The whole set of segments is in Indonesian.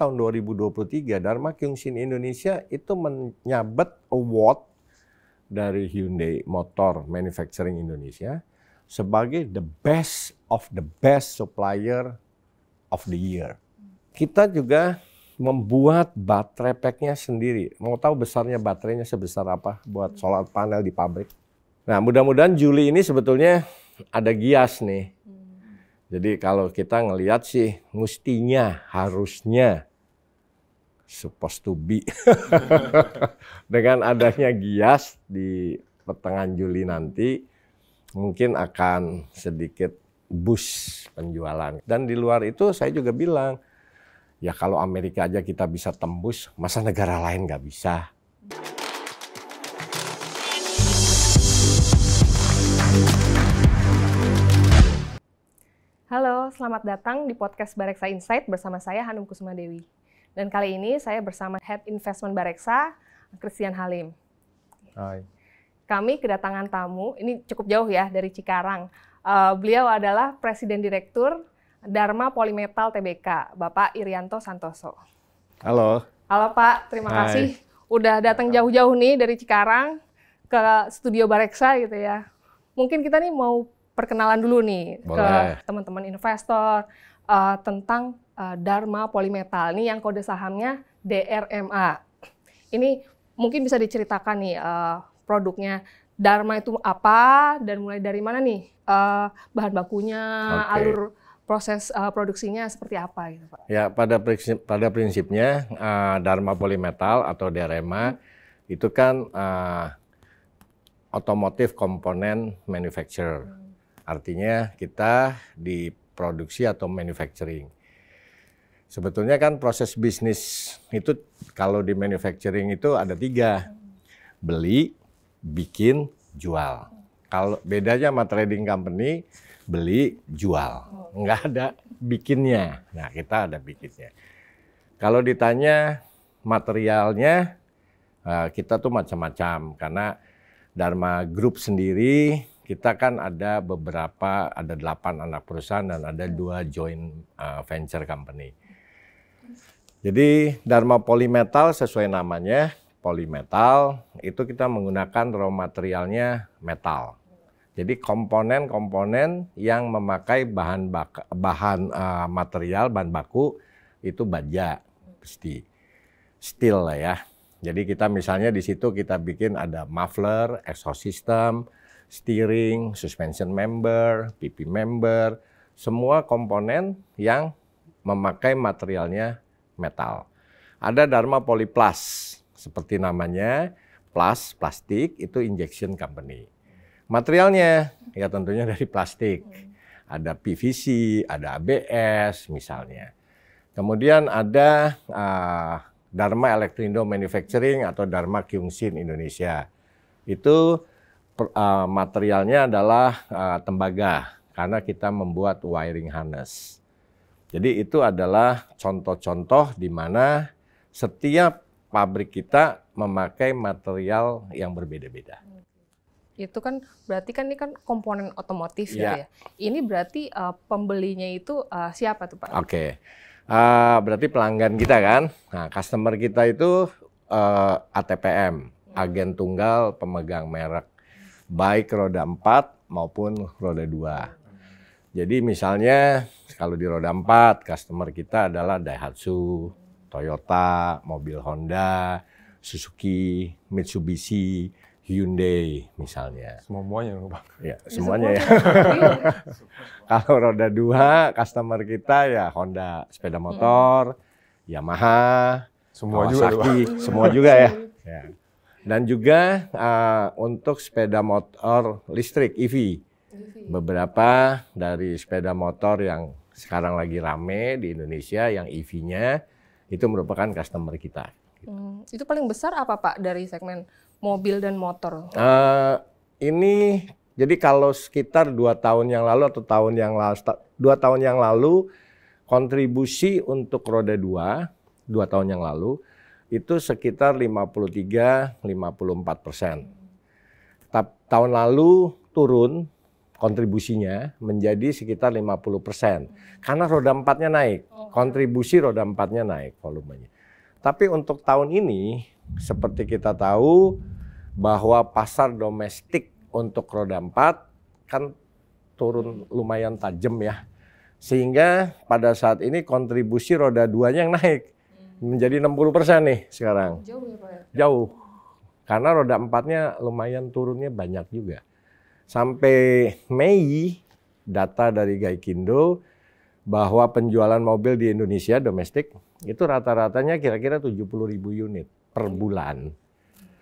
tahun 2023 Dharma Kyungshin Indonesia itu menyabet award dari Hyundai Motor Manufacturing Indonesia sebagai the best of the best supplier of the year. Kita juga membuat baterai packnya sendiri. Mau tahu besarnya baterainya sebesar apa buat solar panel di pabrik? Nah, mudah-mudahan Juli ini sebetulnya ada gias nih. Jadi kalau kita ngelihat sih, mestinya, harusnya, supposed to be, dengan adanya gias di pertengahan Juli nanti, mungkin akan sedikit boost penjualan. Dan di luar itu saya juga bilang, ya kalau Amerika aja kita bisa tembus, masa negara lain nggak bisa? Halo, selamat datang di podcast Bareksa Insight bersama saya Hanum Kusuma Dewi. Dan kali ini saya bersama Head Investment Bareksa, Christian Halim. Hai. Kami kedatangan tamu, ini cukup jauh ya dari Cikarang. Beliau adalah Presiden Direktur Dharma Polymetal Tbk, Bapak Irianto Santoso. Halo. Halo Pak, terima kasih udah datang jauh-jauh nih dari Cikarang ke studio Bareksa gitu ya. Mungkin kita nih mau perkenalan dulu nih ke teman-teman investor tentang Dharma Polymetal nih yang kode sahamnya DRMA. Ini mungkin bisa diceritakan nih produknya Dharma itu apa dan mulai dari mana nih bahan bakunya, alur proses produksinya seperti apa gitu Pak? Ya, pada prinsipnya Dharma Polymetal atau DRMA itu kan automotive component manufacturer. Artinya kita di produksi atau manufacturing. Sebetulnya kan proses bisnis itu kalau di manufacturing itu ada 3. Beli, bikin, jual. Kalau bedanya sama trading company, beli, jual. Nggak ada bikinnya. Nah, kita ada bikinnya. Kalau ditanya materialnya, kita tuh macam-macam. Karena Dharma Group sendiri, kita kan ada 8 anak perusahaan dan ada 2 joint venture company. Jadi Dharma Polymetal sesuai namanya, polymetal, itu kita menggunakan raw materialnya metal. Jadi komponen-komponen yang memakai bahan baku itu baja, pasti steel lah ya. Jadi kita misalnya di situ kita bikin ada muffler, exhaust system, steering, suspension member, PP member, semua komponen yang memakai materialnya metal. Ada Dharma Polyplus, seperti namanya, plus, plastik, itu injection company. Materialnya, ya tentunya dari plastik. Ada PVC, ada ABS misalnya. Kemudian ada Dharma Electrindo Manufacturing atau Dharma Kyungshin Indonesia. Itu materialnya adalah tembaga, karena kita membuat wiring harness. Jadi itu adalah contoh-contoh di mana setiap pabrik kita memakai material yang berbeda-beda. Itu kan berarti kan ini kan komponen otomotif gitu ya. Ini berarti pembelinya itu siapa tuh Pak? Oke. Berarti pelanggan kita kan. Nah, customer kita itu ATPM, agen tunggal pemegang merek, baik roda 4 maupun roda 2. Jadi misalnya kalau di roda 4, customer kita adalah Daihatsu, Toyota, mobil Honda, Suzuki, Mitsubishi, Hyundai misalnya. Semuanya Pak. Ya, semuanya ya. Kalau roda 2, customer kita ya Honda, sepeda motor, Yamaha, semua Kawasaki, juga, semua juga ya. Dan juga untuk sepeda motor listrik EV. Beberapa dari sepeda motor yang sekarang lagi rame di Indonesia yang EV-nya itu merupakan customer kita. Itu paling besar apa Pak dari segmen mobil dan motor? Ini jadi kalau sekitar 2 tahun yang lalu atau 2 tahun yang lalu kontribusi untuk roda 2 tahun yang lalu itu sekitar 53-54%. Tahun lalu turun kontribusinya menjadi sekitar 50%. Karena roda 4-nya naik, kontribusi roda 4-nya naik volumenya. Tapi untuk tahun ini, seperti kita tahu bahwa pasar domestik untuk roda 4 kan turun lumayan tajam ya. Sehingga pada saat ini kontribusi roda 2-nya yang naik. Menjadi 60% nih sekarang. Jauh ya Pak ya? Jauh. Karena roda 4-nya lumayan turunnya banyak juga. Sampai Mei, data dari Gaikindo bahwa penjualan mobil di Indonesia domestik itu rata-ratanya kira-kira 70.000 unit per bulan.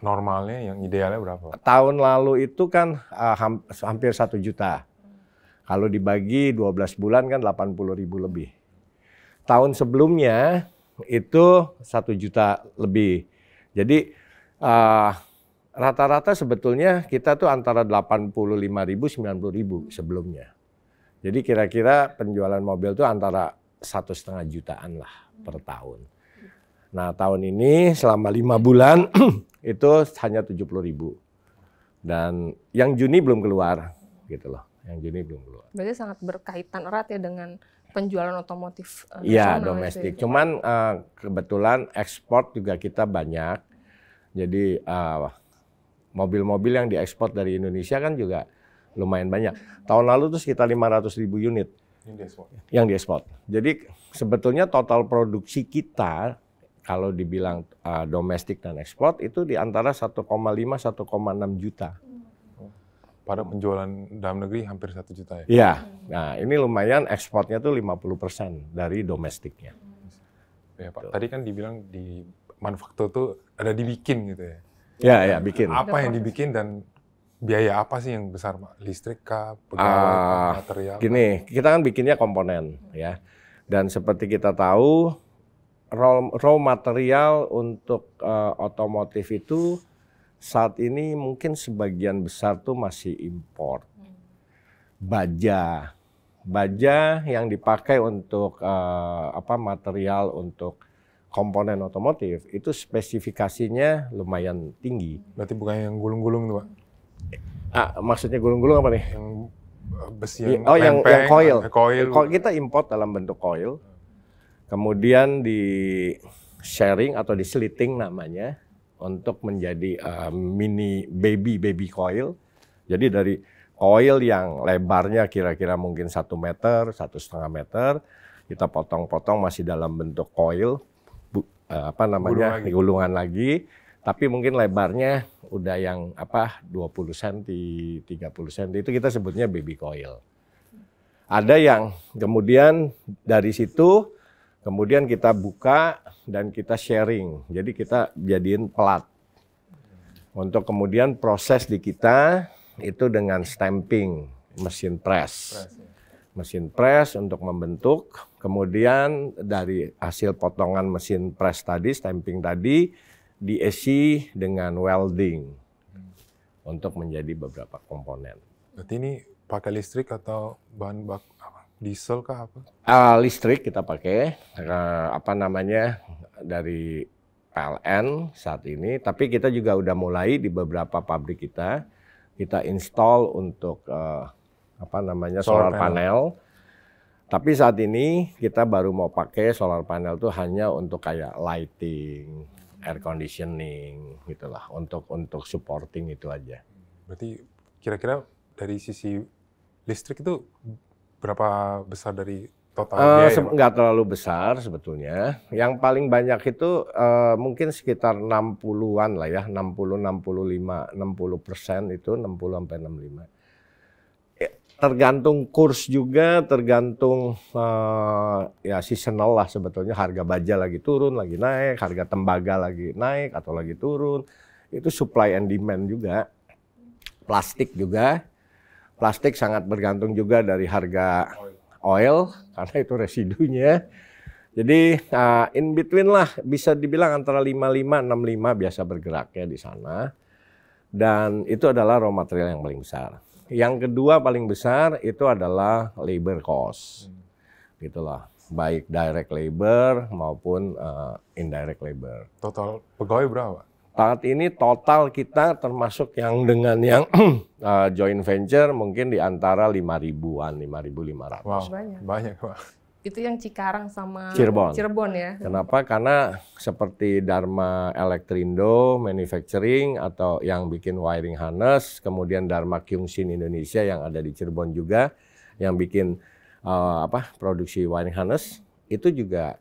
Normalnya yang idealnya berapa? Tahun lalu itu kan hampir 1 juta. Kalau dibagi 12 bulan kan 80.000 lebih. Tahun sebelumnya itu 1 juta lebih. Jadi rata-rata sebetulnya kita tuh antara 85.000 90.000 sebelumnya. Jadi kira-kira penjualan mobil tuh antara 1,5 jutaan lah per tahun. Nah tahun ini selama 5 bulan itu hanya 70.000. Dan yang Juni belum keluar gitu loh. Yang Juni belum keluar. Berarti sangat berkaitan erat ya dengan penjualan otomotif Iya, nasional domestik. itu ya. Cuman kebetulan ekspor juga kita banyak. Jadi mobil-mobil yang diekspor dari Indonesia kan juga lumayan banyak. Tahun lalu tuh sekitar 500.000 unit yang diekspor. Jadi sebetulnya total produksi kita kalau dibilang domestik dan ekspor itu di antara 1,5-1,6 juta. Pada penjualan dalam negeri hampir 1 juta ya? Iya, nah ini lumayan ekspornya tuh 50% dari domestiknya. Ya Pak, tadi kan dibilang di manufaktur tuh ada dibikin gitu ya? Ya, bikin. Apa yang dibikin dan biaya apa sih yang besar Pak? Listrik kah, pegawai, material? Gini, kita kan bikinnya komponen ya. Dan seperti kita tahu, raw material untuk otomotif itu saat ini mungkin sebagian besar tuh masih impor. Baja yang dipakai untuk material untuk komponen otomotif itu spesifikasinya lumayan tinggi. Berarti bukan yang gulung-gulung tuh Pak? Maksudnya gulung-gulung apa nih? Yang besi yang yang coil. Coil. Kita import dalam bentuk coil. Kemudian di sharing atau di slitting namanya. Untuk menjadi mini baby coil. Jadi dari coil yang lebarnya kira-kira mungkin 1 meter, 1,5 meter, kita potong-potong masih dalam bentuk coil, gulungan lagi, tapi mungkin lebarnya udah yang 20 cm, 30 cm, itu kita sebutnya baby coil. Ada yang kemudian dari situ, kemudian kita buka dan kita sharing. Jadi kita jadiin pelat. Untuk kemudian proses di kita itu dengan stamping, mesin press. Mesin press untuk membentuk. Kemudian dari hasil potongan mesin press tadi, stamping tadi, diisi dengan welding. Untuk menjadi beberapa komponen. Berarti ini pakai listrik atau bahan baku apa? Diesel kah apa? Listrik kita pakai, dari PLN saat ini. Tapi kita juga udah mulai di beberapa pabrik kita install untuk solar panel. Tapi saat ini kita baru mau pakai solar panel tuh hanya untuk kayak lighting, air conditioning, gitulah, untuk supporting itu aja. Berarti kira-kira dari sisi listrik itu berapa besar dari total biaya? Nggak terlalu besar sebetulnya. Yang paling banyak itu mungkin sekitar 60-an lah ya, 60-65, 60% itu 60-65. Tergantung kurs juga, tergantung seasonal lah sebetulnya. Harga baja lagi turun, lagi naik, harga tembaga lagi naik atau lagi turun. Itu supply and demand juga. Plastik juga. Plastik sangat bergantung juga dari harga oil karena itu residunya. Jadi in between lah, bisa dibilang antara 55-65 biasa bergerak ya di sana. Dan itu adalah raw material yang paling besar. Yang kedua paling besar itu adalah labor cost. Gitulah, baik direct labor maupun indirect labor. Total pegawai berapa? Saat ini total kita termasuk yang dengan yang joint venture mungkin di antara 5.000-an, 5.500. Wow, Banyak. banyak. Pak. Itu yang Cikarang sama Cirebon ya. Kenapa? Karena seperti Dharma Elektrindo Manufacturing atau yang bikin wiring harness, kemudian Dharma Kyungshin Indonesia yang ada di Cirebon juga, yang bikin produksi wiring harness, itu juga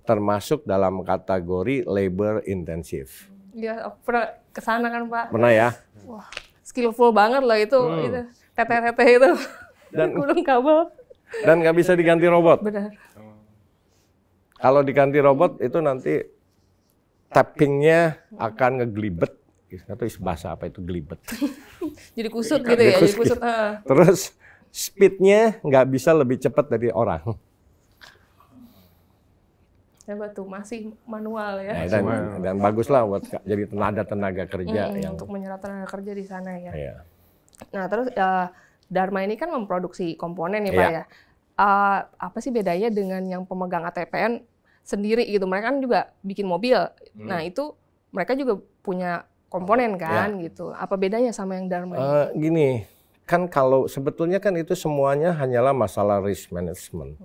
termasuk dalam kategori labor intensive. Iya, aku pernah kesana kan Pak. Pernah ya? Wah, skillful banget loh itu, teteh-teteh itu. Dan gulung kabel. Dan nggak bisa diganti robot. Benar. Kalau diganti robot itu nanti tappingnya akan ngeglibet. Atau bahasa apa itu glibet? Jadi kusut gitu ya, jadi kusut. Terus speednya nggak bisa lebih cepat dari orang. Hebat tuh, masih manual ya. Nah, dan baguslah buat jadi tenaga kerja yang untuk menyerap tenaga kerja di sana ya. Iya. Nah terus Dharma ini kan memproduksi komponen ya Pak ya. Apa sih bedanya dengan yang pemegang ATPN sendiri gitu? Mereka kan juga bikin mobil. Nah itu mereka juga punya komponen kan gitu. Apa bedanya sama yang Dharma ini? Gini, kan kalau sebetulnya kan itu semuanya hanyalah masalah risk management.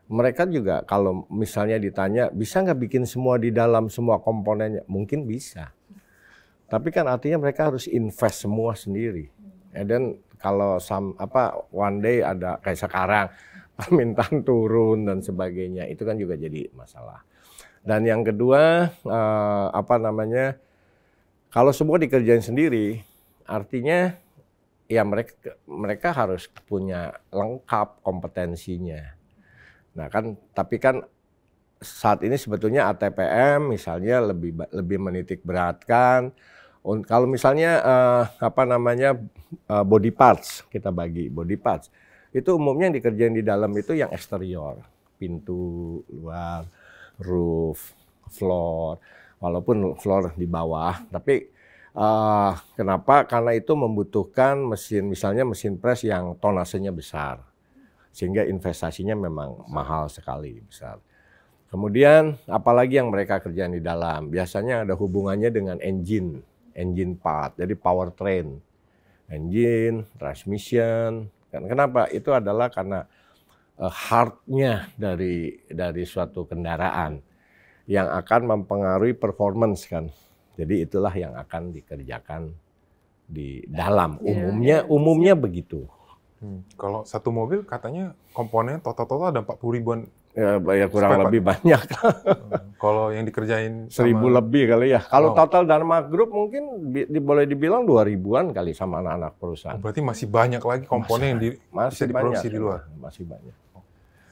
Mereka juga kalau misalnya ditanya, bisa nggak bikin semua di dalam semua komponennya? Mungkin bisa. Tapi kan artinya mereka harus invest semua sendiri. Dan kalau one day ada kayak sekarang, permintaan turun dan sebagainya, itu kan juga jadi masalah. Dan yang kedua, kalau semua dikerjain sendiri, artinya ya mereka harus punya lengkap kompetensinya. Nah kan, tapi kan saat ini sebetulnya ATPM misalnya lebih menitik beratkan. Kalau misalnya body parts, kita bagi body parts, itu umumnya yang dikerjain di dalam itu yang eksterior, pintu luar, roof, floor, walaupun floor di bawah. Tapi kenapa? Karena itu membutuhkan misalnya mesin press yang tonasenya besar. Sehingga investasinya memang mahal sekali, besar. Kemudian apalagi yang mereka kerjain di dalam, biasanya ada hubungannya dengan engine part, jadi powertrain, engine, transmission. Kenapa? Itu adalah karena heart-nya dari suatu kendaraan yang akan mempengaruhi performance kan. Jadi itulah yang akan dikerjakan di dalam, umumnya begitu. Kalau satu mobil katanya komponennya total ada 40 ribuan. Ya kurang lebih banyak. Kalau yang dikerjain 1.000 lebih kali ya. Kalau total Dharma Group mungkin boleh dibilang 2.000-an kali sama anak-anak perusahaan. Berarti masih banyak lagi komponen yang bisa diproduksi di luar. Masih banyak.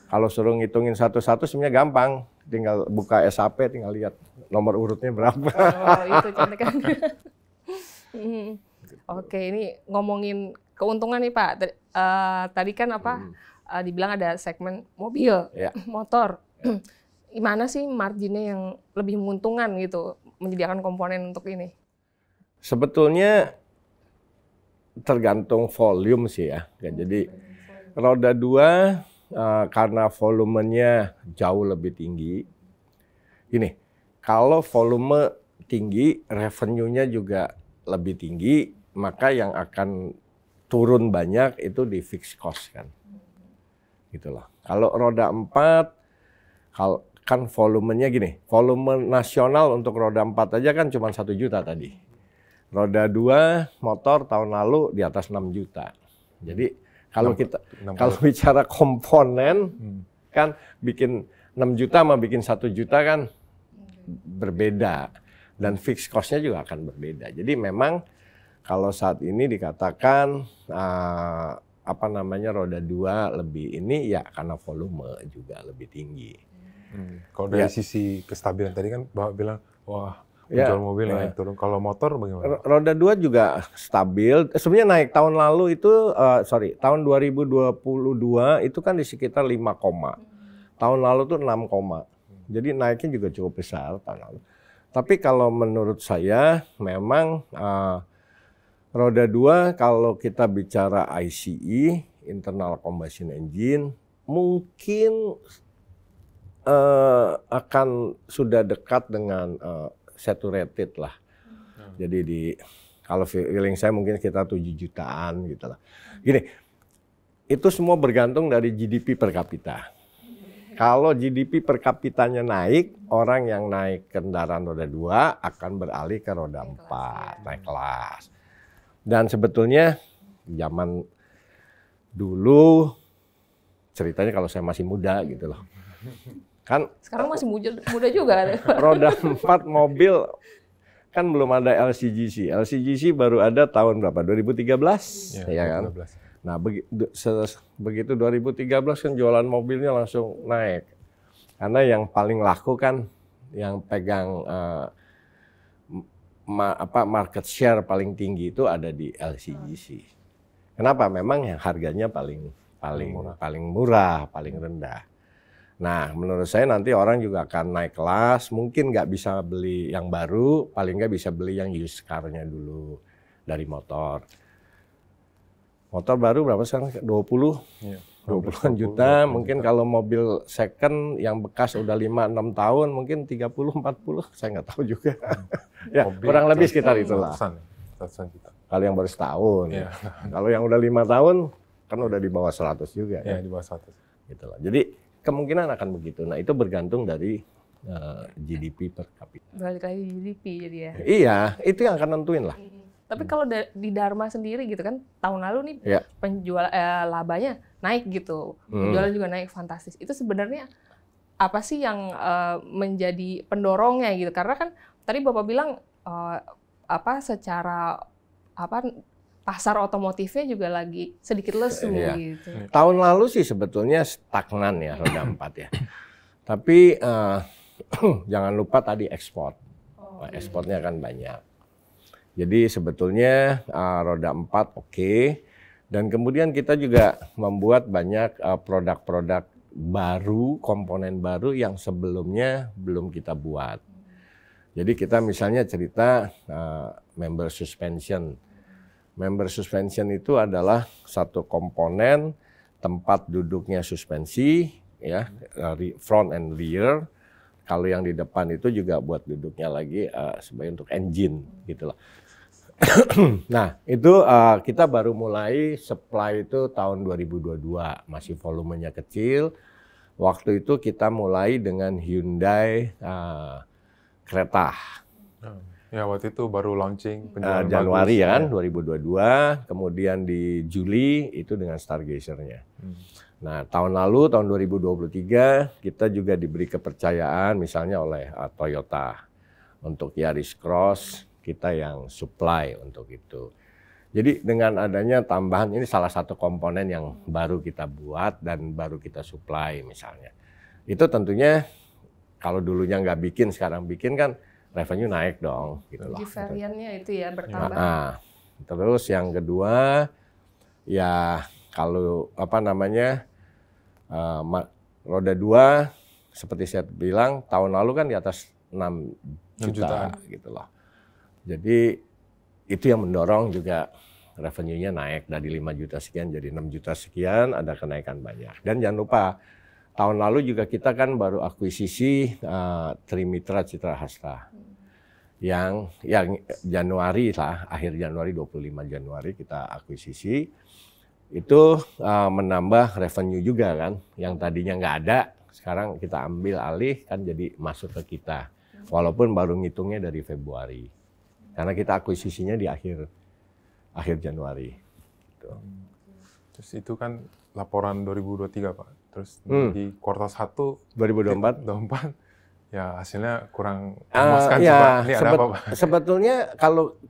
Kalau suruh ngitungin satu-satu sebenarnya gampang. Tinggal buka SAP, tinggal lihat nomor urutnya berapa. Oh, itu cantik kan. Oke, ini ngomongin keuntungan nih Pak. Tadi kan dibilang ada segmen mobil, motor. Gimana sih marginnya yang lebih menguntungkan gitu menyediakan komponen untuk ini? Sebetulnya tergantung volume sih ya. Jadi roda 2 karena volumenya jauh lebih tinggi. Ini kalau volume tinggi, revenue-nya juga lebih tinggi, maka yang akan turun banyak itu di fixed cost kan. Gitu loh. Kalau roda 4 kan volumenya gini, volume nasional untuk roda 4 aja kan cuma 1 juta tadi. Roda 2 motor tahun lalu di atas 6 juta. Jadi kalau bicara komponen kan bikin 6 juta sama bikin 1 juta kan berbeda, dan fixed cost-nya juga akan berbeda. Jadi memang kalau saat ini dikatakan roda 2 lebih ini ya karena volume juga lebih tinggi. Kalau dari sisi kestabilan tadi kan Bapak bilang wah penjual mobil naik turun. Kalau motor bagaimana? Roda 2 juga stabil. Sebenarnya naik tahun lalu itu tahun 2022 itu kan di sekitar 5, tahun lalu tuh 6, jadi naiknya juga cukup besar tahun lalu. Tapi kalau menurut saya memang roda 2 kalau kita bicara ICE, internal combustion engine, mungkin akan sudah dekat dengan saturated lah. Jadi kalau feeling saya mungkin sekitar 7 jutaan gitu lah. Gini, itu semua bergantung dari GDP per kapita. Kalau GDP per kapitanya naik, orang yang naik kendaraan roda 2 akan beralih ke roda 4, naik kelas. Dan sebetulnya zaman dulu ceritanya kalau saya masih muda gitu loh. Kan sekarang masih muda juga. Roda 4 mobil kan belum ada LCGC. LCGC baru ada tahun berapa? 2013, ya kan? 2013. Nah, begitu 2013 kan jualan mobilnya langsung naik. Karena yang paling laku kan yang pegang market share paling tinggi itu ada di LCGC. Kenapa? Memang yang harganya paling murah, paling rendah. Nah, menurut saya nanti orang juga akan naik kelas, mungkin nggak bisa beli yang baru, paling nggak bisa beli yang used car-nya dulu dari motor. Motor baru berapa sekarang? 20-an juta, mungkin kalau mobil second yang bekas udah 5-6 tahun, mungkin 30-40, saya nggak tahu juga. Ya, kurang lebih sekitar itulah. Kalau yang baru setahun. Ya. Kalau yang udah 5 tahun, kan udah di bawah 100 juga. Ya, di bawah 100. Gitu lah. Jadi kemungkinan akan begitu. Nah, itu bergantung dari GDP per kapita. Balik lagi GDP jadi ya. Iya, itu yang akan nentuin lah. Tapi kalau di Dharma sendiri gitu kan, tahun lalu nih penjual labanya naik gitu, penjualan juga naik fantastis. Itu sebenarnya apa sih yang menjadi pendorongnya gitu? Karena kan tadi Bapak bilang secara pasar otomotifnya juga lagi sedikit lesu gitu. Tahun lalu sih sebetulnya stagnan ya roda 4 ya. Tapi jangan lupa tadi ekspor. Ekspornya kan banyak. Jadi sebetulnya roda 4 oke. Dan kemudian kita juga membuat banyak produk-produk baru, komponen baru yang sebelumnya belum kita buat. Jadi kita misalnya cerita member suspension. Member suspension itu adalah satu komponen tempat duduknya suspensi, ya, front and rear. Kalau yang di depan itu juga buat duduknya lagi sebagai untuk engine, gitu loh. Nah, itu kita baru mulai supply itu tahun 2022, masih volumenya kecil. Waktu itu kita mulai dengan Hyundai Creta. Ya, waktu itu baru launching penjualan Januari bagus, kan, 2022. Kemudian di Juli itu dengan Stargazer-nya. Nah, tahun lalu, tahun 2023, kita juga diberi kepercayaan misalnya oleh Toyota. Untuk Yaris Cross, kita yang supply untuk itu. Jadi dengan adanya tambahan, ini salah satu komponen yang baru kita buat dan baru kita supply misalnya. Itu tentunya kalau dulunya nggak bikin, sekarang bikin kan revenue naik dong. Gitu loh. Di variannya itu ya bertambah. Nah, terus yang kedua, ya kalau roda 2, seperti saya bilang, tahun lalu kan di atas 6 juta gitu loh. Jadi itu yang mendorong juga revenue-nya naik dari 5 juta sekian jadi 6 juta sekian, ada kenaikan banyak. Dan jangan lupa, tahun lalu juga kita kan baru akuisisi Trimitra Citra Hasta. Yang Januari lah, akhir Januari, 25 Januari kita akuisisi. Itu menambah revenue juga kan, yang tadinya nggak ada, sekarang kita ambil alih kan jadi masuk ke kita. Walaupun baru ngitungnya dari Februari. Karena kita akuisisinya di akhir Januari. Gitu. Terus itu kan laporan 2023, Pak. Terus di kuartal 1 2024 ya hasilnya kurang memuaskan sih, Pak. Ini ada apa, Pak? Sebetulnya kalau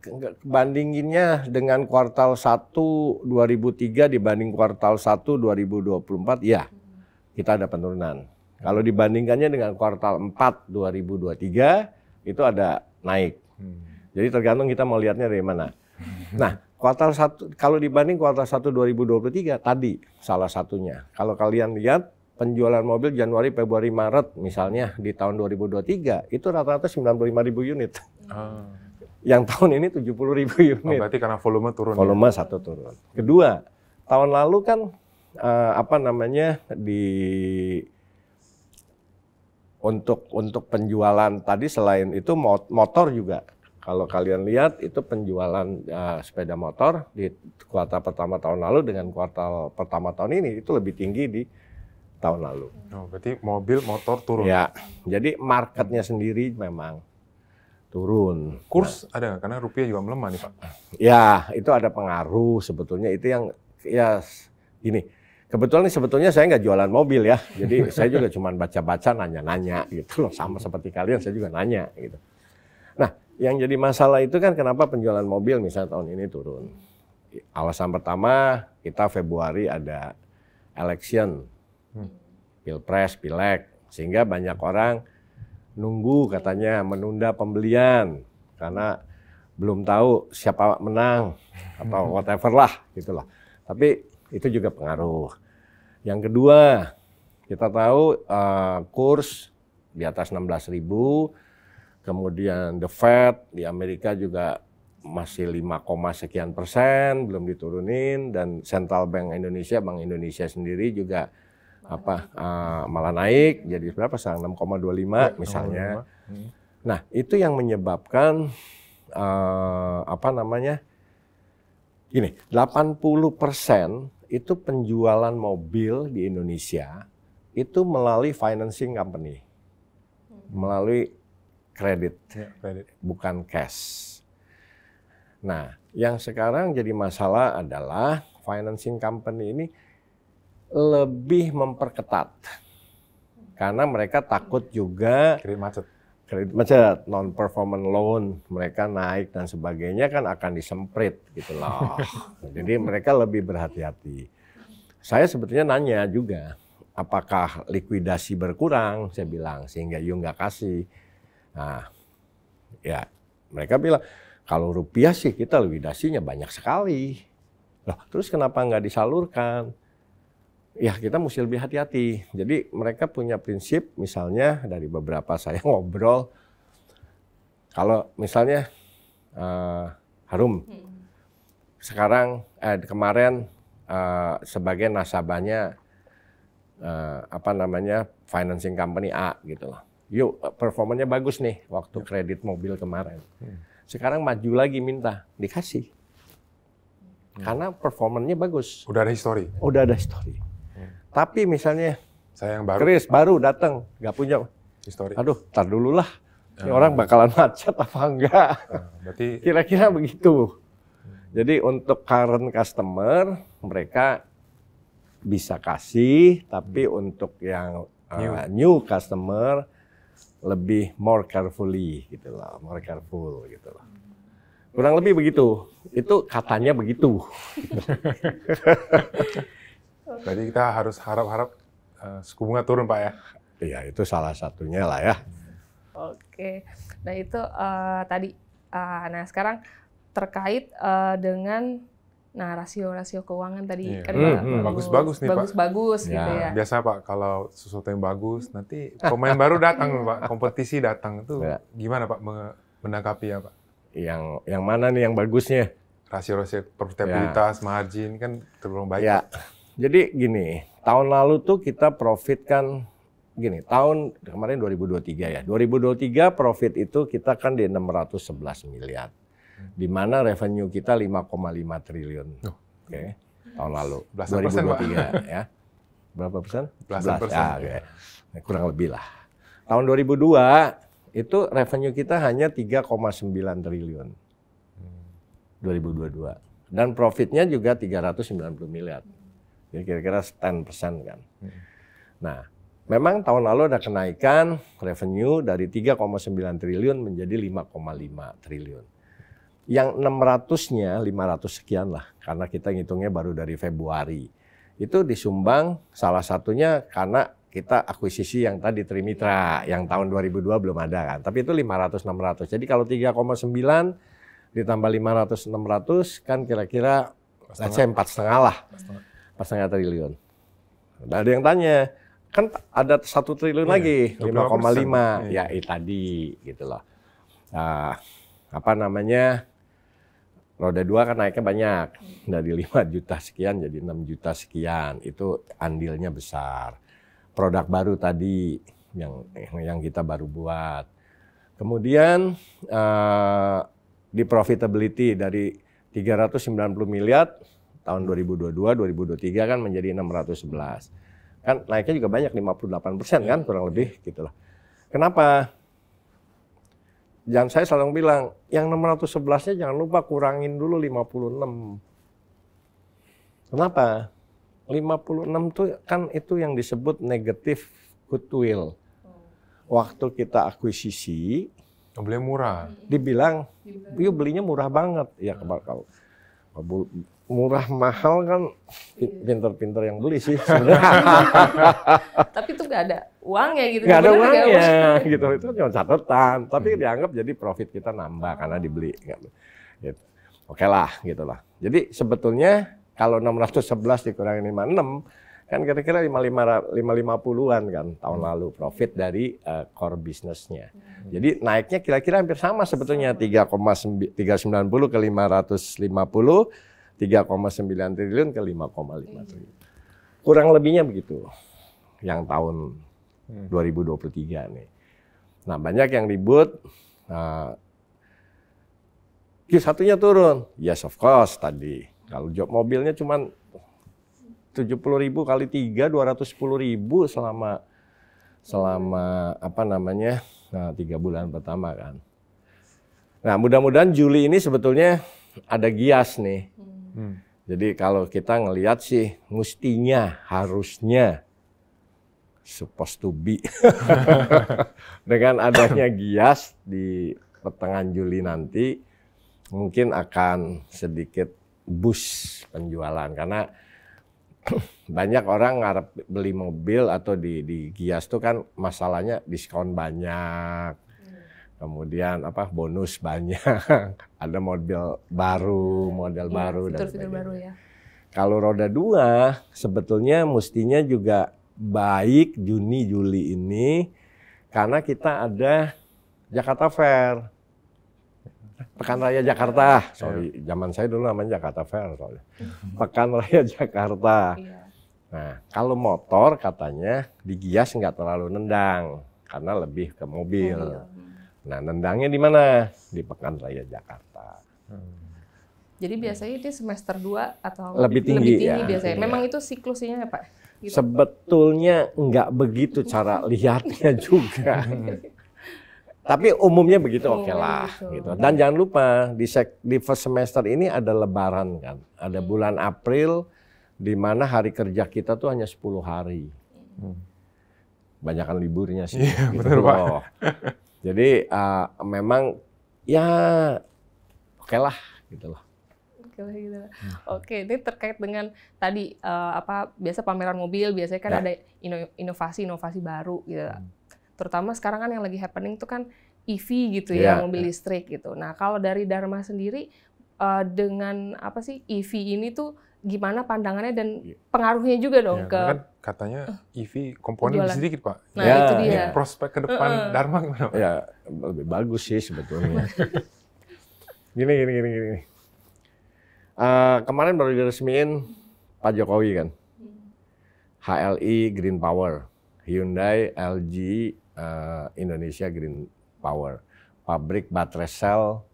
bandinginnya dengan kuartal 1 2003 dibanding kuartal 1 2024, ya kita ada penurunan. Kalau dibandingkannya dengan kuartal 4 2023 itu ada naik. Jadi tergantung kita mau lihatnya dari mana. Nah, kuartal 1 kalau dibanding kuartal 1 2023 tadi salah satunya. Kalau kalian lihat penjualan mobil Januari, Februari, Maret misalnya di tahun 2023 itu rata-rata 95.000 unit. Yang tahun ini 70.000 unit. Berarti karena volume turun. Volume satu turun. Kedua, tahun lalu kan untuk penjualan tadi selain itu motor juga Kalau kalian lihat itu penjualan sepeda motor di kuartal pertama tahun lalu dengan kuartal pertama tahun ini itu lebih tinggi di tahun lalu. Oh, berarti mobil, motor turun. Ya, jadi marketnya sendiri memang turun. Kurs ada nggak? Karena rupiah juga melemah nih Pak. Ya, itu ada pengaruh sebetulnya. Itu yang ya gini. Kebetulan sebetulnya saya nggak jualan mobil ya. Jadi saya juga cuma baca-baca, nanya-nanya gitu loh. Sama seperti kalian, saya juga nanya gitu. Nah, yang jadi masalah itu kan kenapa penjualan mobil misalnya tahun ini turun. Alasan pertama, kita Februari ada election, pilpres, pileg. Sehingga banyak orang nunggu katanya menunda pembelian. Karena belum tahu siapa menang atau whatever lah gitu lah. Tapi itu juga pengaruh. Yang kedua, kita tahu kurs di atas 16.000, kemudian the Fed di Amerika juga masih 5, sekian persen, belum diturunin, dan Central Bank Indonesia, Bank Indonesia sendiri juga malah naik, jadi berapa sekarang 6,25 misalnya. Nah itu yang menyebabkan gini, 80% itu penjualan mobil di Indonesia itu melalui financing company, melalui kredit, bukan cash. Nah, yang sekarang jadi masalah adalah financing company ini lebih memperketat karena mereka takut juga kredit macet, non-performing loan mereka naik dan sebagainya kan akan disemprit gitu loh. Jadi mereka lebih berhati-hati. Saya sebetulnya nanya juga, apakah likuidasi berkurang? Saya bilang, sehingga you nggak kasih. Nah, ya mereka bilang, kalau rupiah sih kita likuidasinya banyak sekali. Loh, terus kenapa nggak disalurkan? Ya kita mesti lebih hati-hati. Jadi mereka punya prinsip, misalnya dari beberapa saya ngobrol, kalau misalnya Harum sekarang kemarin sebagai nasabahnya financing company A gitu loh. Yuk performanya bagus nih waktu kredit mobil kemarin. Sekarang maju lagi minta dikasih. Karena performanya bagus. Udah ada histori. Udah ada histori. Tapi misalnya saya yang baru, Chris baru datang, nggak punya histori. Aduh, tar dulu lah. Ini orang bakalan macet apa enggak? Berarti kira-kira begitu. Jadi untuk current customer mereka bisa kasih, tapi untuk yang new customer lebih more carefully gitu lah, more careful gitu lah. Kurang lebih begitu. Itu katanya begitu. Jadi kita harus harap-harap suku bunga turun Pak ya? Iya, itu salah satunya lah ya. Oke, nah itu tadi. Nah sekarang terkait dengan rasio-rasio keuangan tadi kan bagus-bagus nih Pak. Bagus-bagus gitu ya. Biasa Pak kalau sesuatu yang bagus nanti pemain baru datang Pak, kompetisi datang itu gimana Pak menanggapi ya Pak? Yang mana nih yang bagusnya? Rasio-rasio profitabilitas, margin kan tergolong baik. Ya. Jadi gini, tahun lalu tuh kita profit kan gini, tahun kemarin 2023 ya. 2023 profit itu kita kan di 611 miliar. Di mana revenue kita 5,5 triliun. Oke. Tahun lalu 2023 ya. Berapa persen? 11%. Ya, okay. Kurang lebih lah. Tahun 2002 itu revenue kita hanya 3,9 triliun. 2022. Dan profitnya juga 390 miliar. Jadi kira-kira 10% kan. Nah, memang tahun lalu ada kenaikan revenue dari 3,9 triliun menjadi 5,5 triliun. Yang 600-nya 500 sekian lah, karena kita ngitungnya baru dari Februari. Itu disumbang salah satunya karena kita akuisisi yang tadi Trimitra, yang tahun 2002 belum ada kan. Tapi itu 500-600. Jadi kalau 3,9 ditambah 500-600 kan kira-kira 4,5 lah. 4,5 triliun. Nah, ada yang tanya, kan ada 1 triliun lagi, 5,5. Ya, tadi gitu loh. Roda 2 kan naiknya banyak. Dari 5 juta sekian jadi 6 juta sekian. Itu andilnya besar. Produk baru tadi yang kita baru buat. Kemudian di profitability dari 390 miliar tahun 2022, 2023 kan menjadi 611. Kan naiknya juga banyak, 58% kan kurang lebih gitu loh. Kenapa? Saya selalu bilang, yang 611-nya jangan lupa kurangin dulu 56. Kenapa? 56 tuh kan itu yang disebut negative goodwill. Waktu kita akuisisi, beli murah. Dibilang, yuk belinya murah banget. Ya kalau murah mahal kan pinter-pinter yang beli sih sebenarnya. Tapi itu nggak ada uangnya gitu. Nggak ada uangnya gitu, itu cuma catatan. Tapi dianggap jadi profit kita nambah karena dibeli. Gitu. Oke lah, gitulah. Jadi sebetulnya kalau 611 dikurangin 56, kan kira-kira 550-an kan tahun lalu profit dari core bisnisnya. Jadi naiknya kira-kira hampir sama sebetulnya 390 ke 550, 3,9 triliun ke 5,5 triliun. Kurang lebihnya begitu yang tahun 2023 nih. Nah banyak yang ribut, Q1-nya turun. Yes of course tadi. Kalau job mobilnya cuma 70.000 kali 3, 210.000 selama apa namanya 3 bulan pertama kan. Nah mudah-mudahan Juli ini sebetulnya ada gias nih. Jadi kalau kita ngelihat sih mestinya harusnya supposed to be dengan adanya gias di pertengahan Juli nanti mungkin akan sedikit boost penjualan karena banyak orang ngarep beli mobil atau di Gias tuh kan masalahnya diskon banyak, kemudian apa bonus banyak, ada mobil baru, model baru dan fitur-fitur baru ya. Kalau roda 2 sebetulnya mestinya juga baik Juni Juli ini karena kita ada Jakarta Fair. Pekan Raya Jakarta, zaman saya dulu namanya Jakarta Fair soalnya. Pekan Raya Jakarta. Nah, kalau motor katanya di Gias nggak terlalu nendang, karena lebih ke mobil. Nah, nendangnya di mana? Di Pekan Raya Jakarta. Jadi biasanya di semester 2 atau lebih tinggi ya, biasanya. Memang itu siklusnya ya Pak? Gitu. Sebetulnya nggak begitu cara lihatnya juga. Tapi umumnya begitu oke lah gitu. Dan jangan lupa di first semester ini ada lebaran kan. Ada bulan April di mana hari kerja kita tuh hanya 10 hari. Banyakan liburnya sih. Iya, gitu betul, Pak. Jadi memang ya oke lah gitu loh. Oke, ini terkait dengan tadi biasa pameran mobil biasanya kan ada inovasi baru gitu. Terutama sekarang kan yang lagi happening itu kan EV gitu ya, mobil listrik gitu. Nah, kalau dari Dharma sendiri dengan apa sih EV ini tuh gimana pandangannya dan pengaruhnya juga dong ke kan katanya EV komponen sedikit, Pak. Nah, itu dia. Prospek ke depan Dharma gimana, Pak? Ya, lebih bagus sih sebetulnya. Gini. Kemarin baru diresmiin Pak Jokowi kan. HLI Green Power, Hyundai, LG, Indonesia Green Power, pabrik baterai sel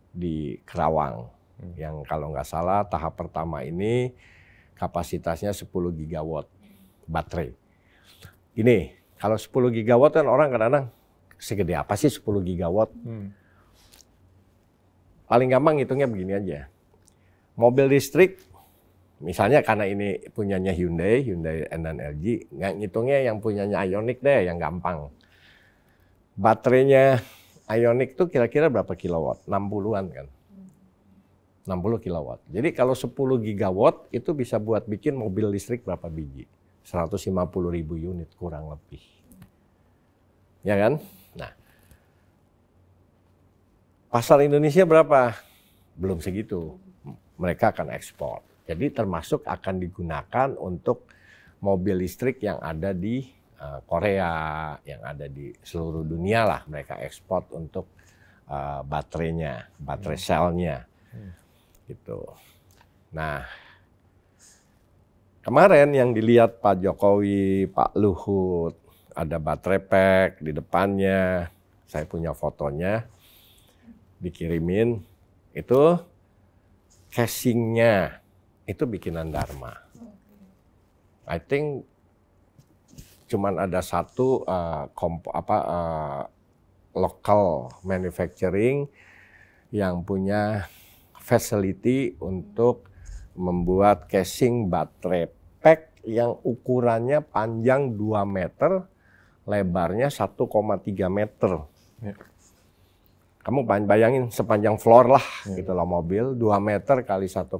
di Kerawang, yang kalau nggak salah tahap pertama ini kapasitasnya 10 gigawatt baterai. Ini kalau 10 gigawatt kan orang kadang-kadang segede apa sih 10 gigawatt? Paling gampang hitungnya begini aja. Mobil listrik, misalnya karena ini punyanya Hyundai dan LG, nggak ngitungnya yang punyanya Ioniq deh, yang gampang. Baterainya Ioniq tuh kira-kira berapa kilowatt? 60-an kan? 60 kilowatt. Jadi kalau 10 gigawatt itu bisa buat bikin mobil listrik berapa biji? 150.000 unit kurang lebih. Ya kan? Nah, pasar Indonesia berapa? Belum segitu. Mereka akan ekspor. Jadi termasuk akan digunakan untuk mobil listrik yang ada di Korea, yang ada di seluruh dunia lah. Mereka ekspor untuk baterainya, baterai selnya. Gitu. Nah, kemarin yang dilihat Pak Jokowi, Pak Luhut, ada baterai pack di depannya. Saya punya fotonya, dikirimin. itu casingnya itu bikinan Dharma. I think cuman ada satu local manufacturing yang punya facility untuk membuat casing baterai pack yang ukurannya panjang 2 meter, lebarnya 1,3 meter. Ya. Kamu bayangin sepanjang floor lah gitu loh mobil, 2 meter kali 1,3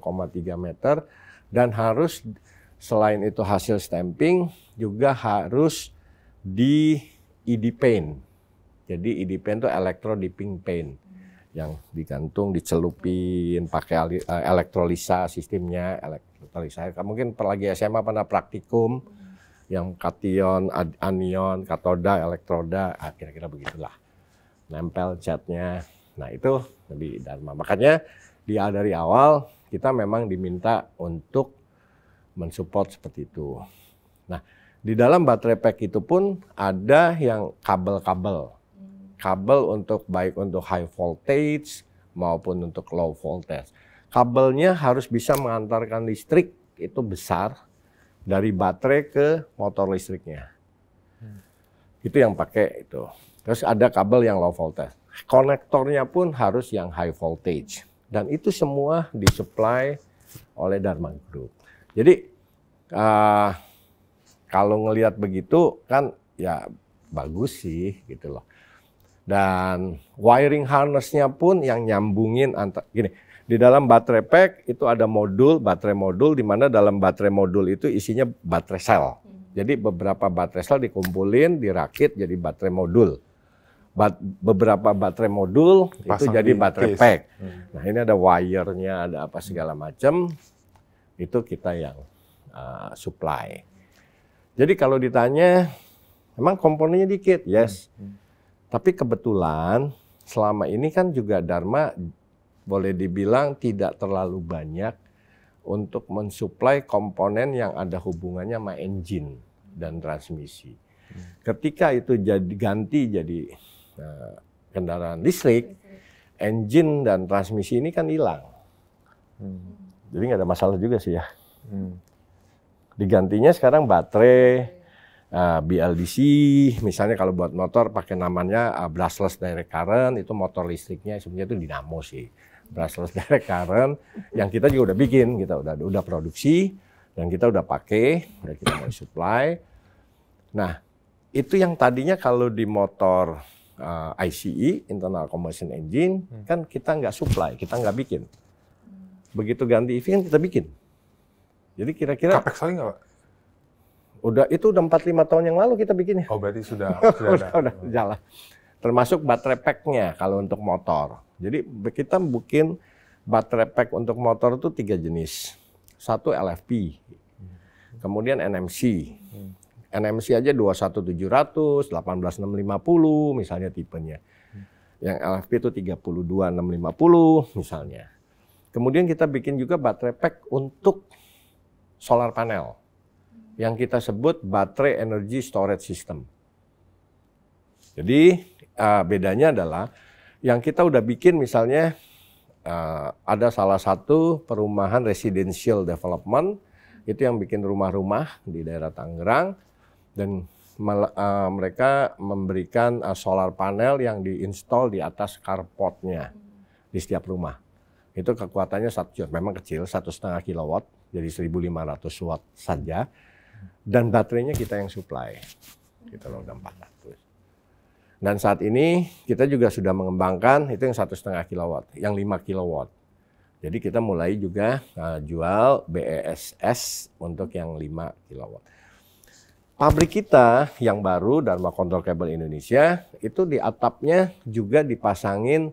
meter, dan harus selain itu hasil stamping juga harus di ED paint. Jadi ED paint itu electro dipping paint yang digantung, dicelupin, pakai elektrolisa sistemnya, elektrolisa. Mungkin lagi SMA pernah praktikum yang kation, anion, katoda, elektroda, kira-kira begitulah. Nempel catnya. Nah itu lebih Dharma. Makanya dari awal kita memang diminta untuk mensupport seperti itu. Nah di dalam baterai pack itu pun ada yang kabel-kabel. Kabel untuk baik untuk high voltage maupun untuk low voltage. Kabelnya harus bisa mengantarkan listrik itu besar dari baterai ke motor listriknya. Itu yang pakai itu. Terus ada kabel yang low voltage. Konektornya pun harus yang high voltage. Dan itu semua disupply oleh Dharma Group. Jadi kalau ngelihat begitu kan ya bagus sih gitu loh. Dan wiring harness-nya pun yang nyambungin gini, di dalam baterai pack itu ada baterai modul di mana dalam baterai modul itu isinya baterai sel. Jadi beberapa baterai sel dikumpulin, dirakit jadi baterai modul. Beberapa baterai modul itu jadi baterai pack. Nah, ini ada wire-nya, ada apa segala macam. Itu kita yang supply. Jadi kalau ditanya, emang komponennya dikit? Yes. Tapi kebetulan selama ini kan juga Dharma boleh dibilang tidak terlalu banyak untuk mensuplai komponen yang ada hubungannya sama engine dan transmisi. Ketika itu ganti jadi kendaraan listrik, engine dan transmisi ini kan hilang. Jadi nggak ada masalah juga sih ya. Digantinya sekarang baterai, BLDC, misalnya kalau buat motor pakai namanya brushless direct current, itu motor listriknya sebenarnya itu dinamo sih. Brushless direct current yang kita juga udah bikin, kita udah produksi dan kita udah pakai, udah kita mau supply. Nah, itu yang tadinya kalau di motor ICE, internal combustion engine, kan kita nggak supply, kita nggak bikin. Begitu ganti EV kan kita bikin. Jadi kira-kira capex kali nggak, Pak? Itu udah 4-5 tahun yang lalu kita bikinnya. Oh, berarti sudah udah jalan. Termasuk baterai pack-nya kalau untuk motor. Jadi kita bikin baterai pack untuk motor itu 3 jenis. Satu LFP, kemudian NMC. NMC aja 21700, 18650 misalnya tipenya. Yang LFP itu 32650 misalnya. Kemudian kita bikin juga baterai pack untuk solar panel yang kita sebut baterai energy storage system. Jadi bedanya adalah yang kita udah bikin misalnya ada salah satu perumahan residential development itu yang bikin rumah-rumah di daerah Tangerang dan mereka memberikan solar panel yang diinstal di atas carportnya di setiap rumah. Itu kekuatannya memang kecil, 1,5 kilowatt, jadi 1.500 watt saja. Dan baterainya kita yang supply, kita udah 400. Dan saat ini kita juga sudah mengembangkan itu yang 1,5 kilowatt, yang 5 kilowatt. Jadi kita mulai juga jual BESS untuk yang 5 kilowatt. Pabrik kita yang baru, Dharma Control Cable Indonesia, itu di atapnya juga dipasangin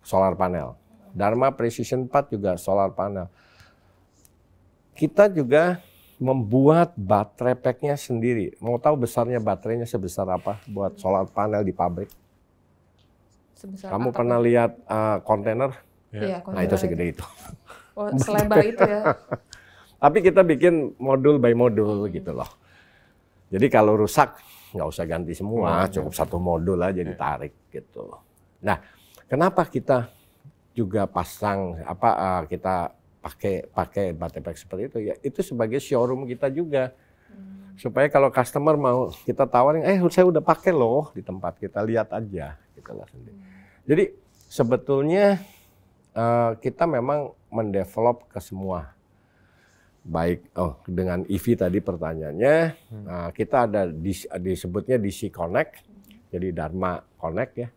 solar panel. Dharma Precision Part juga solar panel. Kita juga membuat baterai pack-nya sendiri. Mau tahu besarnya baterainya sebesar apa buat solar panel di pabrik? Kamu pernah lihat kontainer? Iya, nah itu segede itu. Oh, selebar itu ya. Tapi kita bikin modul by modul gitu loh. Jadi kalau rusak nggak usah ganti semua, cukup satu modul aja ditarik gitu. Nah, kenapa kita juga pasang kita pakai Batepek seperti itu ya, itu sebagai showroom kita juga. Supaya kalau customer mau kita tawarin, saya udah pakai loh di tempat kita, lihat aja gitu lah sendiri. Jadi sebetulnya kita memang mendevelop ke semua. Baik, dengan EV tadi pertanyaannya, kita ada disebutnya DC Connect, jadi Dharma Connect ya.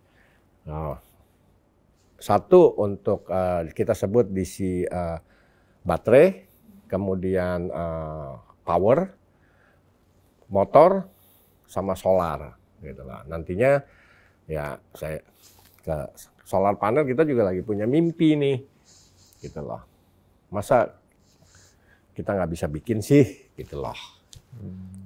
Satu untuk kita sebut DC baterai, kemudian power, motor, sama solar, gitu lah. Nantinya ya saya ke solar panel kita juga lagi punya mimpi nih, gitu loh. Masa kita nggak bisa bikin sih, gitu loh.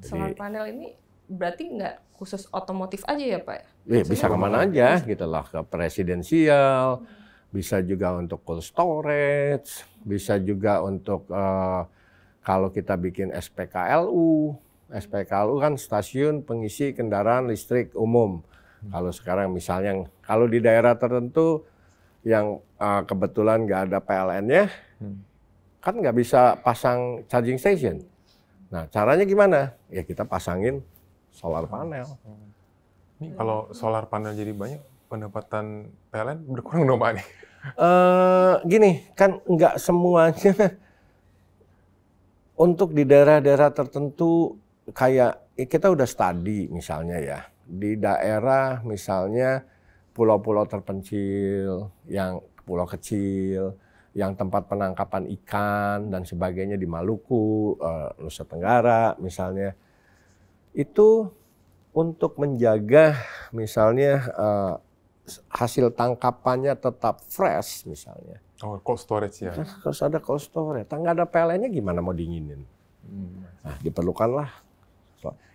Solar panel ini berarti nggak khusus otomotif aja ya Pak? Bisa kemana aja, gitu loh. Ke presidensial, bisa juga untuk cold storage, bisa juga untuk kalau kita bikin SPKLU. SPKLU kan stasiun pengisi kendaraan listrik umum. Kalau sekarang misalnya, kalau di daerah tertentu yang kebetulan nggak ada PLN-nya, kan nggak bisa pasang charging station. Nah, caranya gimana? Ya kita pasangin solar panel. Ini kalau solar panel jadi banyak, pendapatan PLN berkurang dong Pak nih? Gini, kan nggak semuanya untuk di daerah-daerah tertentu kayak kita udah studi misalnya ya, di daerah misalnya pulau-pulau terpencil, yang pulau kecil, yang tempat penangkapan ikan dan sebagainya di Maluku, Nusa Tenggara misalnya, itu untuk menjaga misalnya hasil tangkapannya tetap fresh misalnya. Oh, cold storage ya? Harus ada cold storage. Nggak ada PLN-nya gimana mau dinginin? Nah, diperlukanlah.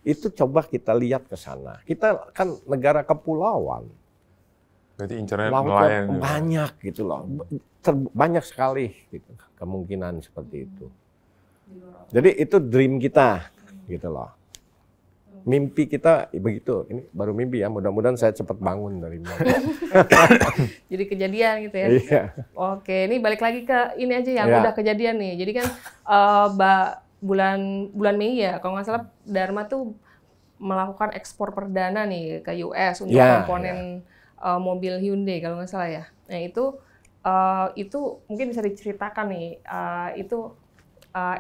Itu coba kita lihat ke sana. Kita kan negara kepulauan. Berarti incernya nelayan banyak gitu loh. Banyak sekali gitu, kemungkinan seperti itu. Jadi itu dream kita gitu loh. Mimpi kita begitu. Ini baru mimpi ya. Mudah-mudahan saya cepat bangun dari mimpi. Jadi kejadian gitu ya. Iya. Oke, ini balik lagi ke ini aja yang udah kejadian nih. Jadi kan bulan Mei ya, kalau nggak salah Dharma tuh melakukan ekspor perdana nih ke US untuk komponen mobil Hyundai kalau nggak salah ya. Nah itu mungkin bisa diceritakan nih,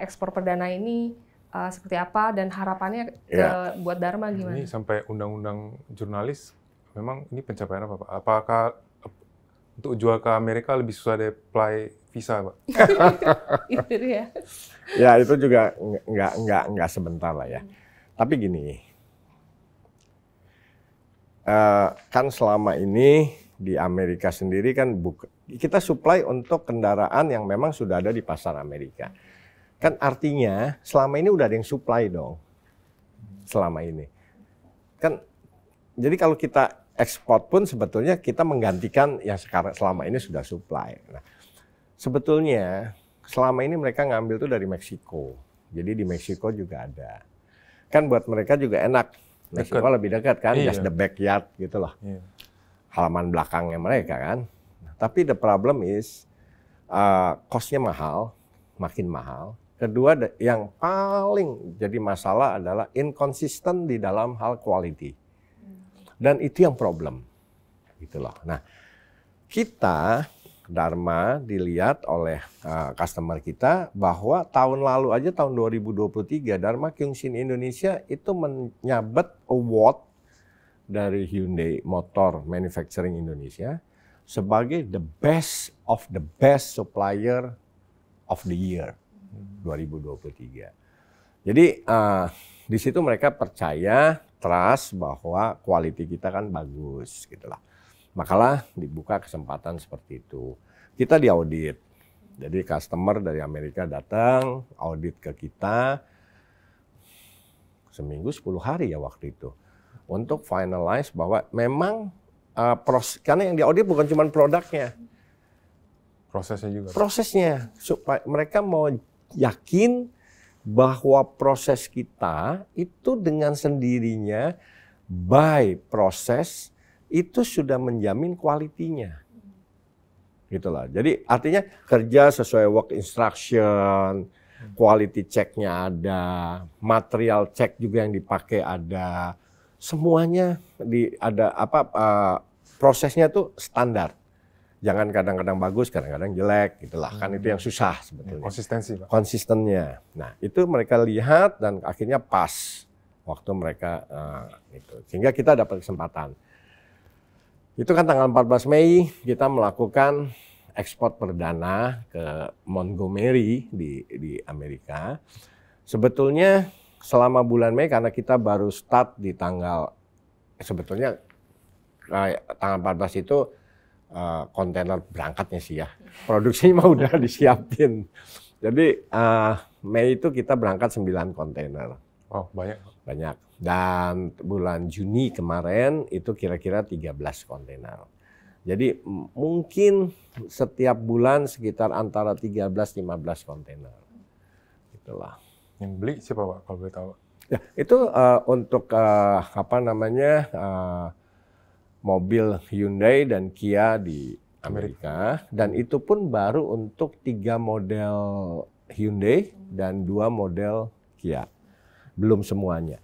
ekspor perdana ini seperti apa dan harapannya buat Dharma gimana? Ini sampai undang-undang jurnalis, memang ini pencapaian apa Pak? Apakah untuk jual ke Amerika lebih susah dari apply visa Pak? Itu dia. Ya itu juga nggak sebentar lah ya. Tapi gini, kan selama ini di Amerika sendiri kan kita supply untuk kendaraan yang memang sudah ada di pasar Amerika. Kan artinya selama ini udah ada yang supply dong. Selama ini. Kan jadi kalau kita ekspor pun sebetulnya kita menggantikan yang selama ini sudah supply. Nah, sebetulnya selama ini mereka ngambil tuh dari Meksiko. Jadi di Meksiko juga ada. Kan buat mereka juga enak. Meksiko lebih dekat kan, just the backyard gitu loh. Halaman belakangnya mereka kan. Tapi the problem is cost-nya mahal, makin mahal. Kedua yang paling jadi masalah adalah inconsistent di dalam hal quality. Dan itu yang problem. Gitu loh. Nah, kita Dharma dilihat oleh customer kita bahwa tahun lalu aja tahun 2023 Dharma Kyungshin Indonesia itu menyabet award dari Hyundai Motor Manufacturing Indonesia sebagai the best of the best supplier of the year 2023. Jadi di situ mereka percaya, trust bahwa quality kita kan bagus gitu lah. Makalah dibuka kesempatan seperti itu. Kita diaudit. Jadi customer dari Amerika datang, audit ke kita. Seminggu 10 hari ya waktu itu. Untuk finalize bahwa memang karena yang diaudit bukan cuma produknya. Prosesnya juga. Prosesnya. Supaya mereka mau yakin bahwa proses kita itu dengan sendirinya by proses itu sudah menjamin kualitinya. Gitulah. Jadi artinya kerja sesuai work instruction, quality check-nya ada, material check juga yang dipakai ada, semuanya prosesnya tuh standar. Jangan kadang-kadang bagus, kadang-kadang jelek, gitulah. Kan itu yang susah sebetulnya. Konsistensi, Pak. Konsistennya. Nah, itu mereka lihat dan akhirnya pas waktu mereka itu. Sehingga kita dapat kesempatan. Itu kan tanggal 14 Mei kita melakukan ekspor perdana ke Montgomery di Amerika. Sebetulnya selama bulan Mei karena kita baru start di sebetulnya tanggal 14 itu kontainer berangkatnya sih ya. Produksinya mah udah disiapin. Jadi Mei itu kita berangkat 9 kontainer. Oh, banyak. Banyak. Dan bulan Juni kemarin itu kira-kira 13 kontainer. Jadi mungkin setiap bulan sekitar antara 13-15 kontainer. Itulah. Yang beli siapa, Pak, kalau boleh tahu? Ya, itu untuk mobil Hyundai dan Kia di Amerika. Dan itu pun baru untuk 3 model Hyundai dan 2 model Kia. Belum semuanya.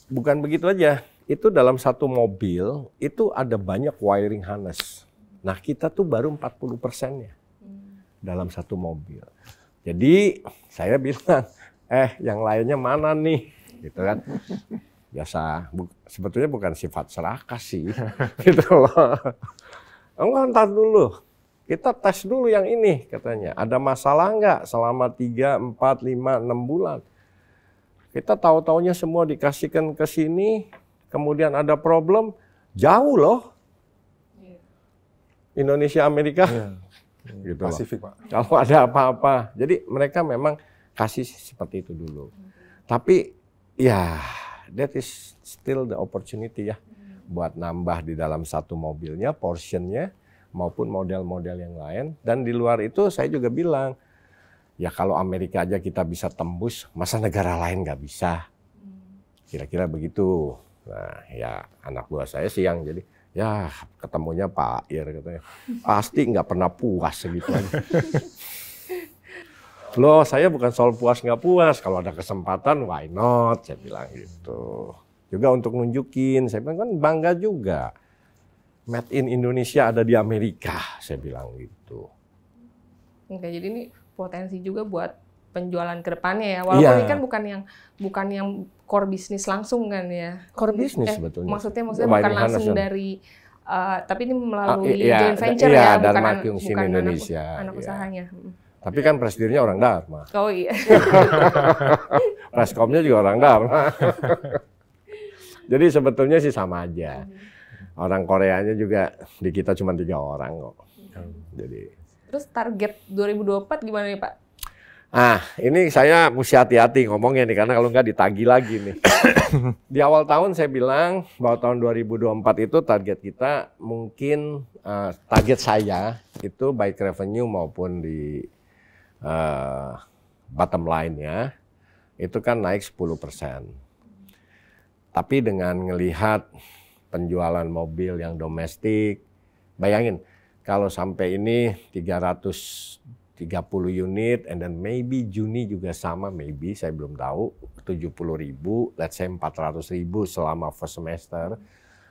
Bukan begitu aja, itu dalam satu mobil itu ada banyak wiring harness. Nah, kita tuh baru 40%-nya dalam satu mobil. Jadi saya bilang, yang lainnya mana nih? Gitu kan. Biasa, sebetulnya bukan sifat serakah sih. Gitu loh. Enggak, ntar dulu. Kita tes dulu yang ini katanya. Ada masalah nggak selama 3, 4, 5, 6 bulan? Kita tahu-taunya semua dikasihkan ke sini, kemudian ada problem, jauh loh. Indonesia, Amerika, gitu Pasifik, Pak. Kalau ada apa-apa. Jadi mereka memang kasih seperti itu dulu. Tapi ya, that is still the opportunity ya. Buat nambah di dalam satu mobilnya, portionnya, maupun model-model yang lain. Dan di luar itu saya juga bilang, ya kalau Amerika aja kita bisa tembus, masa negara lain nggak bisa? Kira-kira begitu. Nah, ya anak buah saya sih yang jadi, ya ketemunya Pak Ir katanya, pasti nggak pernah puas segitu aja. Loh, saya bukan soal puas nggak puas, kalau ada kesempatan why not, saya bilang gitu. Juga untuk nunjukin, saya bilang kan bangga juga. Made in Indonesia ada di Amerika, saya bilang gitu. Oke, jadi ini potensi juga buat penjualan ke depannya ya. Walaupun ini kan bukan yang core bisnis langsung kan ya. Core bisnis sebetulnya. Maksudnya bukan langsung dari tapi ini melalui joint venture ya, bukan Indonesia. Anak usahanya. Tapi kan presidennya orang Dharma. Oh iya. Preskomnya juga orang Dharma. Jadi sebetulnya sih sama aja. Orang Koreanya juga di kita cuma 3 orang kok. Jadi terus target 2024 gimana nih Pak? Ini saya mesti hati-hati ngomongnya nih, karena kalau nggak ditagih lagi nih. Di awal tahun saya bilang bahwa tahun 2024 itu target kita mungkin, target saya itu baik revenue maupun di bottom line-nya, itu kan naik 10%. Tapi dengan ngelihat penjualan mobil yang domestik, bayangin, kalau sampai ini 330 unit, and then maybe Juni juga sama, maybe, saya belum tahu, 70.000, let's say 400.000 selama first semester.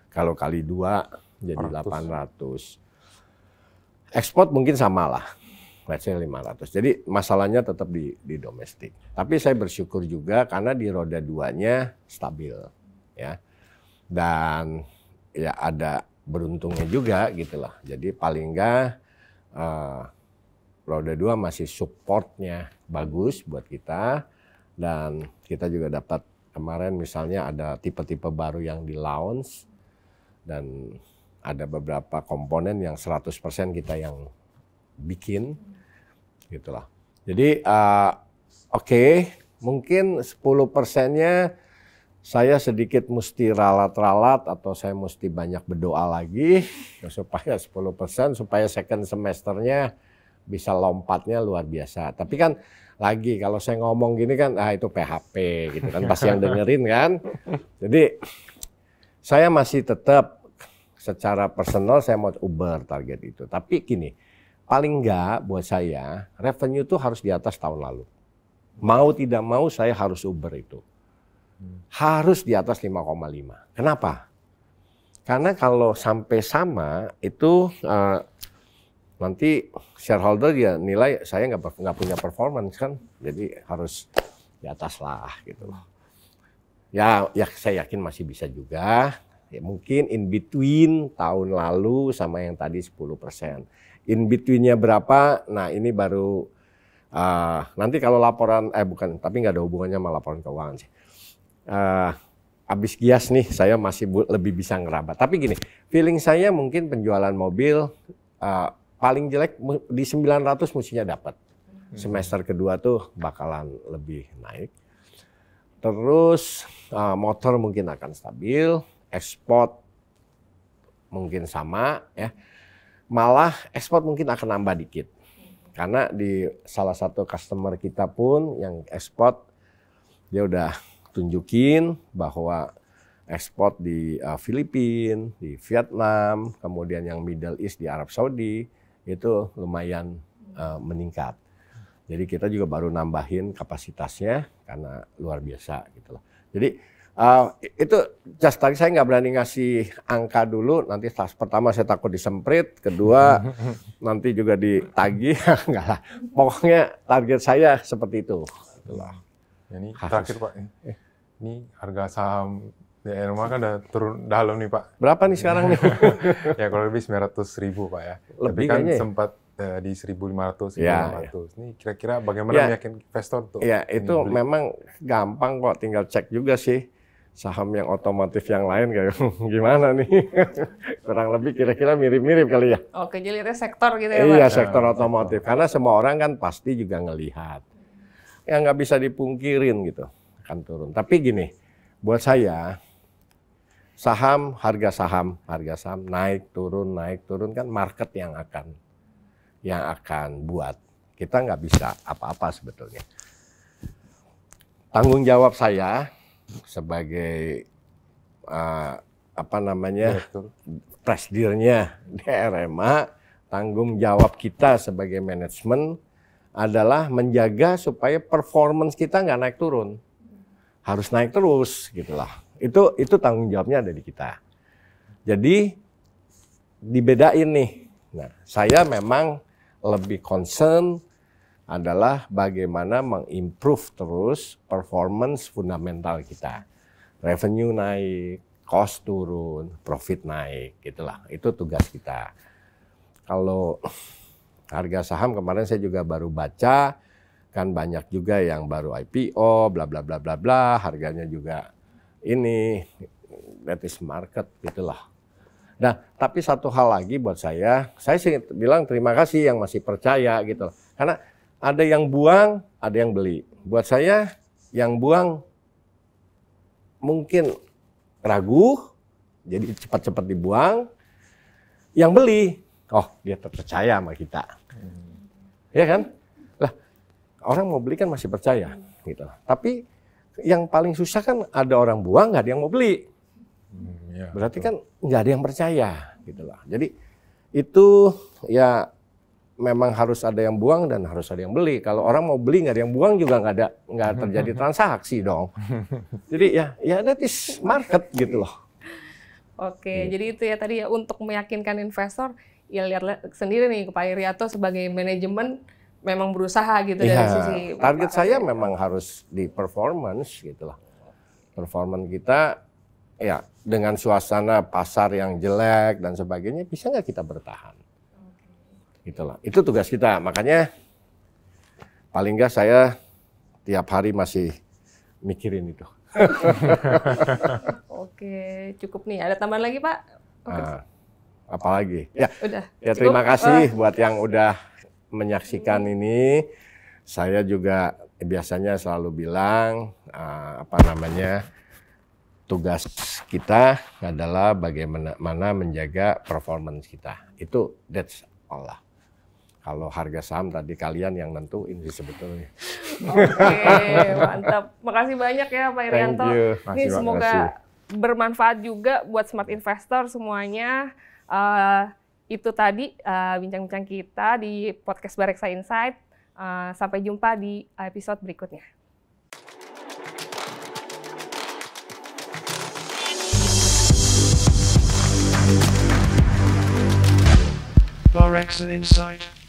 Kalau kali 2, jadi 800. Ekspor mungkin sama lah, let's say 500. Jadi masalahnya tetap di domestik. Tapi saya bersyukur juga karena di roda 2-nya stabil. Ya. Dan ya ada beruntungnya juga gitu lah. Jadi paling enggak roda 2 masih supportnya bagus buat kita. Dan kita juga dapat kemarin misalnya ada tipe-tipe baru yang di launch. Dan ada beberapa komponen yang 100% kita yang bikin. Gitulah. Jadi oke, mungkin 10%-nya saya sedikit mesti ralat-ralat atau saya mesti banyak berdoa lagi supaya 10%, supaya second semesternya bisa lompatnya luar biasa. Tapi kan lagi kalau saya ngomong gini kan, itu PHP gitu kan, pasti yang dengerin kan. Jadi saya masih tetap secara personal saya mau Uber target itu. Tapi gini, paling enggak buat saya revenue itu harus di atas tahun lalu. Mau tidak mau saya harus Uber itu. Harus di atas 5,5. Kenapa? Karena kalau sampai sama itu nanti shareholder ya nilai saya nggak punya performance kan. Jadi harus di atas lah gitu loh. Ya saya yakin masih bisa juga. Ya, mungkin in between tahun lalu sama yang tadi 10%. In between-nya berapa? Nah ini baru nanti kalau laporan, bukan, tapi nggak ada hubungannya sama laporan keuangan sih. Habis Gias nih saya masih lebih bisa ngeraba. Tapi gini, feeling saya mungkin penjualan mobil paling jelek di 900 mestinya dapat. Semester kedua tuh bakalan lebih naik. Terus motor mungkin akan stabil, ekspor mungkin sama ya. Malah ekspor mungkin akan nambah dikit. Karena di salah satu customer kita pun yang ekspor dia udah tunjukin bahwa ekspor di Filipina, di Vietnam, kemudian yang Middle East di Arab Saudi itu lumayan meningkat. Jadi kita juga baru nambahin kapasitasnya karena luar biasa gitu loh. Jadi itu just tadi saya nggak berani ngasih angka dulu, nanti pertama saya takut disemprit, kedua nanti juga ditagih, enggak lah. Pokoknya target saya seperti itu. Itulah. Ini terakhir Pak, ini harga saham DRMA kan udah turun dalam nih Pak. Berapa nih sekarang nih? Ya kalau lebih 900.000 Pak ya. Lebih tapi kan kayaknya sempat di 1.500, 1.500. Ya. Ini kira-kira bagaimana meyakinkan investor tuh? Ya itu memang gampang kok, tinggal cek juga sih saham yang otomotif yang lain kayak gimana nih. Kurang lebih kira-kira mirip-mirip kali ya. Oke, jadi lihatnya sektor gitu ya Pak? Iya, sektor otomotif. Karena semua orang kan pasti juga ngelihat. Ya nggak bisa dipungkirin gitu, akan turun. Tapi gini, buat saya harga saham naik turun kan market yang akan buat. Kita nggak bisa apa-apa sebetulnya. Tanggung jawab saya sebagai presidennya DRMA, tanggung jawab kita sebagai manajemen adalah menjaga supaya performance kita nggak naik turun. Harus naik terus gitulah. Itu tanggung jawabnya ada di kita. Jadi dibedain nih. Nah, saya memang lebih concern adalah bagaimana mengimprove terus performance fundamental kita. Revenue naik, cost turun, profit naik, gitulah. Itu tugas kita. Kalau harga saham kemarin saya juga baru baca, kan banyak juga yang baru IPO, bla bla bla bla bla, harganya juga ini, that is market, gitulah. Nah, tapi satu hal lagi buat saya sih bilang terima kasih yang masih percaya gitu. Karena ada yang buang, ada yang beli. Buat saya yang buang mungkin ragu, jadi cepat-cepat dibuang. Yang beli, oh dia terpercaya sama kita. Ya kan? Lah, orang mau beli kan masih percaya gitu. Tapi yang paling susah kan ada orang buang, nggak ada yang mau beli. Ya, berarti kan nggak ada yang percaya gitu lah. Jadi itu ya memang harus ada yang buang dan harus ada yang beli. Kalau orang mau beli nggak ada yang buang juga nggak terjadi transaksi dong. Jadi ya that is market gitu loh. Oke, jadi itu ya tadi ya untuk meyakinkan investor ya lihat sendiri nih Pak Irianto sebagai manajemen memang berusaha gitu ya, dari sisi target saya memang harus di performance gitu lah. Performance kita ya dengan suasana pasar yang jelek dan sebagainya bisa nggak kita bertahan? Itulah, itu tugas kita. Makanya paling nggak saya tiap hari masih mikirin itu. Oke, cukup nih. Ada tambahan lagi Pak? Apalagi? Ya, udah. Ya terima kasih buat yang udah menyaksikan ini. Saya juga biasanya selalu bilang tugas kita adalah bagaimana menjaga performance kita. Itu that's all lah. Kalau harga saham tadi kalian yang nentuin sih sebetulnya. Oke, mantap. Makasih banyak ya Pak Irianto. Thank you. Ini semoga bermanfaat juga buat smart investor semuanya. Itu tadi bincang-bincang kita di podcast Bareksa Insight. Sampai jumpa di episode berikutnya. Bareksa Insight.